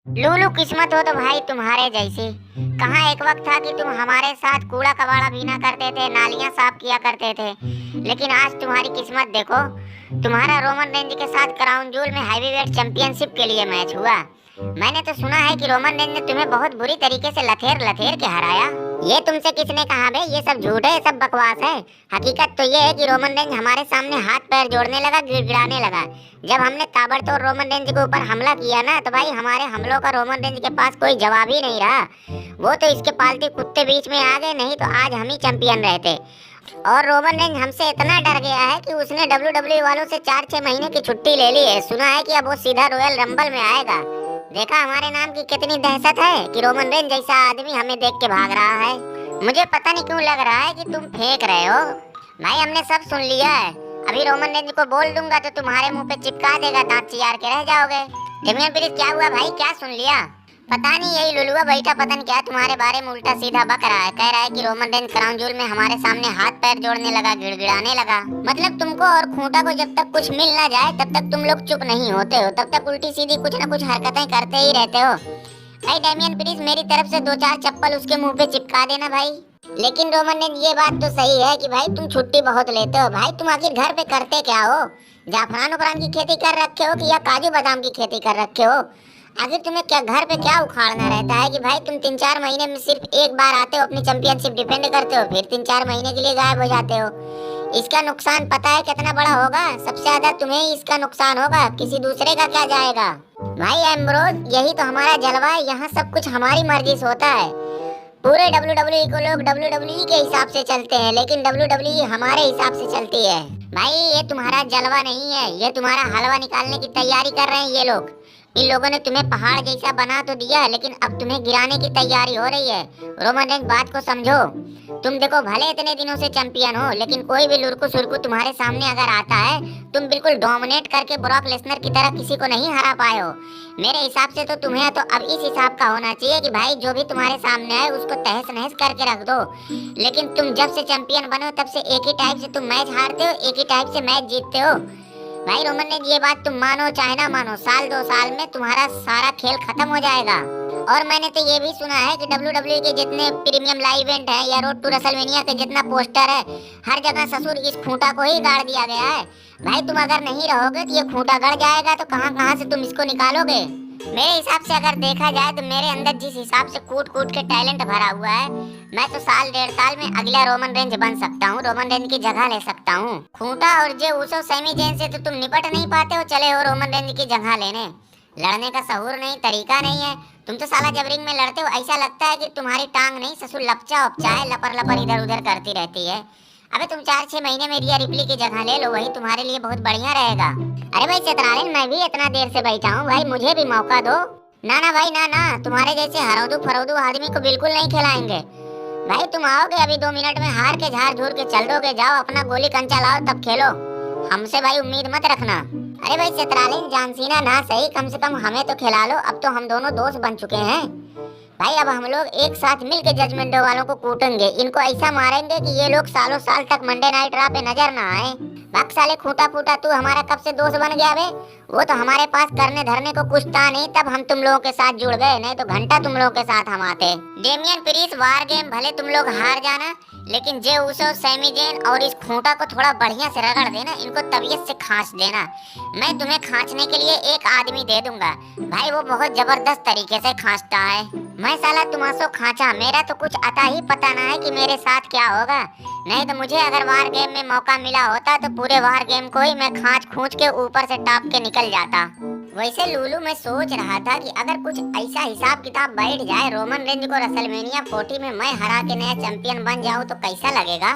लूलू किस्मत हो तो भाई तुम्हारे जैसी। कहाँ एक वक्त था कि तुम हमारे साथ कूड़ा कबाड़ा बीना करते थे, नालियां साफ किया करते थे। लेकिन आज तुम्हारी किस्मत देखो, तुम्हारा रोमन रेंज के साथ क्राउन जूल में हैवीवेट चैंपियनशिप के लिए मैच हुआ। मैंने तो सुना है कि रोमन रेंज ने तुम्हें बहुत बुरी तरीके से लथेर लथेर के हराया। ये तुमसे किसने कहा बे? ये सब झूठ है, सब बकवास है। हकीकत तो ये है कि रोमन रेंज हमारे सामने हाथ पैर जोड़ने लगा, गिड़गिड़ाने लगा। जब हमने ताबड़तोड़ रोमन रेंज के ऊपर हमला किया ना, तो भाई हमारे हमलों का रोमन रेंज के पास कोई जवाब ही नहीं रहा। वो तो इसके पालतू कुत्ते बीच में आ गए, नहीं तो आज हम ही चैंपियन रहते। और रोमन रेंज हमसे इतना डर गया है कि उसने WWE वालों से 4-6 महीने की छुट्टी ले ली है। सुना है कि अब वो सीधा रॉयल रंबल में आएगा। देखा हमारे नाम की कितनी दहशत है कि रोमन रेंज जैसा आदमी हमें देख के भाग रहा है। मुझे पता नहीं क्यों लग रहा है कि तुम फेंक रहे हो। भाई हमने सब सुन लिया है। अभी रोमन रेंज को बोल दूंगा तो तुम्हारे मुंह पे चिपका देगा, दांत चियार के रह जाओगे। डेमियन प्रीस्ट क्या हुआ भाई, क्या सुन लिया? पता नहीं, यही लुलुआ बैठा पतन क्या तुम्हारे बारे में उल्टा सीधा बक रहा है। कह रहा है कि रोमन रेंज क्राउन जूल में हमारे सामने हाथ पैर जोड़ने लगा, गिड़गिड़ाने लगा। मतलब तुमको और खूंटा को जब तक कुछ मिल ना जाए तब तक तुम लोग चुप नहीं होते हो, तब तक उल्टी सीधी कुछ ना कुछ हरकतें करते ही रहते हो। भाई डेमियन प्रीस्ट मेरी तरफ से 2-4 चप्पल उसके मुंह पे चिपका देना भाई। लेकिन रोमन रेंज ये बात तो सही है कि भाई तुम छुट्टी बहुत लेते हो। भाई तुम आखिर घर पे करते क्या हो? जाफरान उफरान की खेती कर रखे हो कि या काजू बादाम की खेती कर रखे हो? आखिर तुम्हें क्या घर पे क्या उखाड़ना रहता है कि भाई तुम 3-4 महीने में सिर्फ एक बार आते हो, अपनी चैंपियनशिप डिफेंड करते हो, फिर 3-4 महीने के लिए गायब हो जाते हो। इसका नुकसान पता है कितना बड़ा होगा? सबसे ज्यादा तुम्हें ही इसका नुकसान होगा, किसी दूसरे का क्या जाएगा? भाई एम्ब्रोज, यही तो हमारा जलवा है। यहाँ सब कुछ हमारी मर्जी से होता है। पूरे WWE को लोग WWE के हिसाब से चलते हैं, लेकिन WWE हमारे हिसाब से चलती है। भाई ये तुम्हारा जलवा नहीं है, ये तुम्हारा हलवा निकालने की तैयारी कर रहे हैं ये लोग। इन लोगों ने तुम्हें पहाड़ जैसा बना तो दिया, लेकिन अब तुम्हें गिराने की तैयारी हो रही है। रोमन रेंज बात को समझो। तुम देखो भले इतने दिनों से चैंपियन हो, लेकिन कोई भी लुरकु सुरकु तुम्हारे सामने अगर आता है, तुम बिल्कुल डोमिनेट करके ब्रॉक लेसनर की तरह किसी को नहीं हरा पाए हो। मेरे हिसाब से तो तुम्हें तो अब इस हिसाब का होना चाहिए कि भाई जो भी तुम्हारे सामने आए उसको तहस नहस करके रख दो। लेकिन तुम जब से चैंपियन बने हो तब से एक ही टाइप से तुम मैच हारते हो, एक ही टाइप से मैच जीतते हो। भाई रोमन रेंज ये बात तुम मानो चाहे ना मानो, 1-2 साल में तुम्हारा सारा खेल खत्म हो जाएगा। और मैंने तो ये भी सुना है कि WWE के जितने प्रीमियम लाइव इवेंट है या रोड टू रेसलमेनिया के जितना पोस्टर है, हर जगह ससुर इस खूंटा को ही गाड़ दिया गया है। भाई तुम अगर नहीं रहोगे तो ये खूंटा गड़ जाएगा, तो कहां कहां से तुम इसको निकालोगे? मेरे हिसाब से अगर देखा जाए तो मेरे अंदर जिस हिसाब से कूट कूट के टैलेंट भरा हुआ है, मैं तो 1-1.5 साल में अगला रोमन रेंज बन सकता हूँ, रोमन रेंज की जगह ले सकता हूँ। खूंटा और जे उसो सैमी जेन से तो तुम निपट नहीं पाते हो, चले हो रोमन रेंज की जगह लेने। लड़ने का सहूर नहीं, तरीका नहीं है। तुम तो साला जब रिंग में लड़ते हो ऐसा लगता है कि तुम्हारी टांग नहीं ससुर लपचा उपचा है, लपर लपर इधर उधर करती रहती है। अबे तुम 4-6 महीने में रिया रिप्ली की जगह ले लो, वही तुम्हारे लिए बहुत बढ़िया रहेगा। अरे भाई चित्रालेन, मैं भी इतना देर से बैठा हूँ भाई, मुझे भी मौका दो। ना ना भाई ना ना, तुम्हारे जैसे हरौदू फरौदू आदमी को बिल्कुल नहीं खिलाएंगे। भाई तुम आओगे अभी 2 मिनट में हार के झाड़ झूर के चल दोगे, जाओ अपना गोली कंचा लाओ तब खेलो। हमसे भाई उम्मीद मत रखना। अरे भाई चित्रालेन, जानसीना ना सही, कम से कम हमें तो खिला लो। अब तो हम दोनों दोस्त बन चुके हैं भाई। अब हम लोग एक साथ मिलकर जजमेंट डे वालों को कूटेंगे, इनको ऐसा मारेंगे कि ये लोग सालों साल तक मंडे नाइट रा पे नजर ना आए। बाक साले खूंटा फूटा, तू हमारा कब से दोस्त बन गया बे? वो तो हमारे पास करने धरने को कुछ था नहीं, तब हम तुम लोगों के साथ जुड़ गए, नहीं तो घंटा तुम लोगों के साथ हम आते। डेमियन प्रीस्ट वार गेम भले तुम लोग हार जाना, लेकिन जे उसो सैमी जेन और इस खूंटा को थोड़ा बढ़िया से रगड़ देना, इनको तबीयत से खांच देना। मैं तुम्हें खांचने के लिए एक आदमी दे दूंगा भाई, वो बहुत जबरदस्त तरीके से खांचता है। मैं साला तुम्हासो खांचा, मेरा तो कुछ अता ही पता ना है कि मेरे साथ क्या होगा। नहीं तो मुझे अगर वार गेम में मौका मिला होता तो पूरे वार गेम को ही मैं खांच खूंच के ऊपर से टाप के निकल जाता। वैसे लूलू, मैं सोच रहा था कि अगर कुछ ऐसा हिसाब किताब बैठ जाए, रोमन रेंज को रेसलमेनिया 40 में मैं हरा के नया चैंपियन बन जाऊं तो कैसा लगेगा?